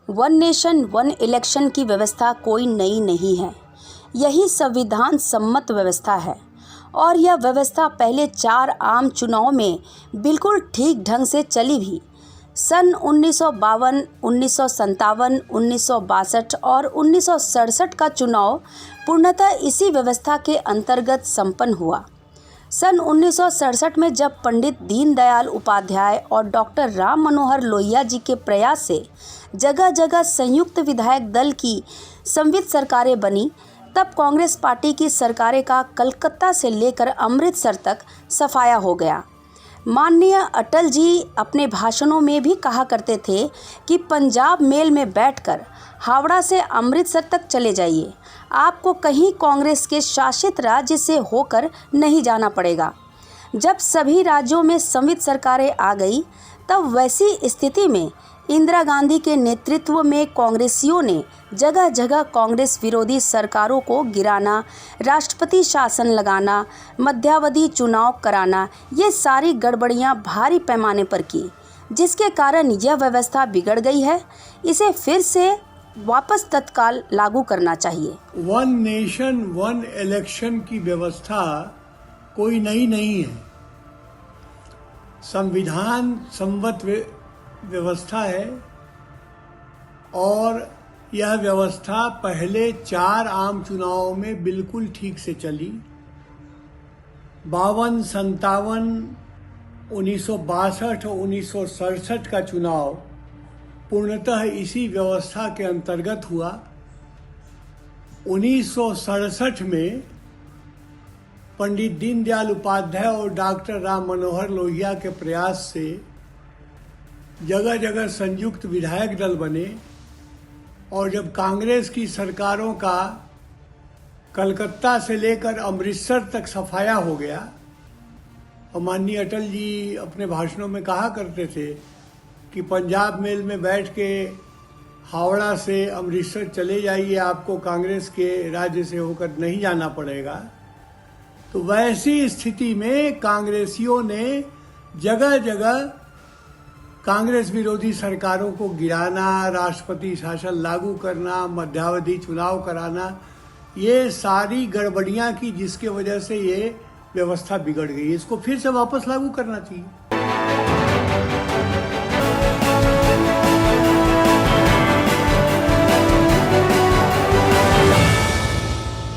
One nation one election की व्यवस्था कोई नई नहीं है। यही संविधान सम्मत व्यवस्था है और यह व्यवस्था पहले 4 आम चुनाव में बिल्कुल ठीक ढंग से चली भी। सन 1952, 1957, 1962 और 1967 का चुनाव पूर्णतः इसी व्यवस्था के अंतर्गत संपन्न हुआ। सन 1967 में जब पंडित दीनदयाल उपाध्याय और डॉक्टर राम मनोहर लोहिया जी के प्रयास से जगह जगह संयुक्त विधायक दल की संवित सरकारें बनी, तब कांग्रेस पार्टी की सरकारें का कलकत्ता से लेकर अमृतसर तक सफाया हो गया। माननीय अटल जी अपने भाषणों में भी कहा करते थे कि पंजाब मेल में बैठकर हावड़ा से अमृतसर तक चले जाइए, आपको कहीं कांग्रेस के शासित राज्य से होकर नहीं जाना पड़ेगा। जब सभी राज्यों में संवित सरकारें आ गई, तब वैसी स्थिति में इंदिरा गांधी के नेतृत्व में कांग्रेसियों ने जगह जगह कांग्रेस विरोधी सरकारों को गिराना, राष्ट्रपति शासन लगाना, मध्यावधि चुनाव कराना, ये सारी गड़बड़ियां भारी पैमाने पर की, जिसके कारण यह व्यवस्था बिगड़ गई है। इसे फिर से वापस तत्काल लागू करना चाहिए। वन नेशन वन इलेक्शन की व्यवस्था कोई नई नहीं है। संविधान सम्मत व्यवस्था है और यह व्यवस्था पहले 4 आम चुनावों में बिल्कुल ठीक से चली। 52, 57, 1962 और 1967 का चुनाव पूर्णतः इसी व्यवस्था के अंतर्गत हुआ। 1967 में पंडित दीनदयाल उपाध्याय और डॉक्टर राम मनोहर लोहिया के प्रयास से जगह जगह संयुक्त विधायक दल बने और जब कांग्रेस की सरकारों का कलकत्ता से लेकर अमृतसर तक सफाया हो गया, और माननीय अटल जी अपने भाषणों में कहा करते थे कि पंजाब मेल में बैठ के हावड़ा से अमृतसर चले जाइए, आपको कांग्रेस के राज्य से होकर नहीं जाना पड़ेगा। तो वैसी स्थिति में कांग्रेसियों ने जगह जगह कांग्रेस विरोधी सरकारों को गिराना, राष्ट्रपति शासन लागू करना, मध्यावधि चुनाव कराना, ये सारी गड़बड़ियां की, जिसके वजह से ये व्यवस्था बिगड़ गई। इसको फिर से वापस लागू करना चाहिए।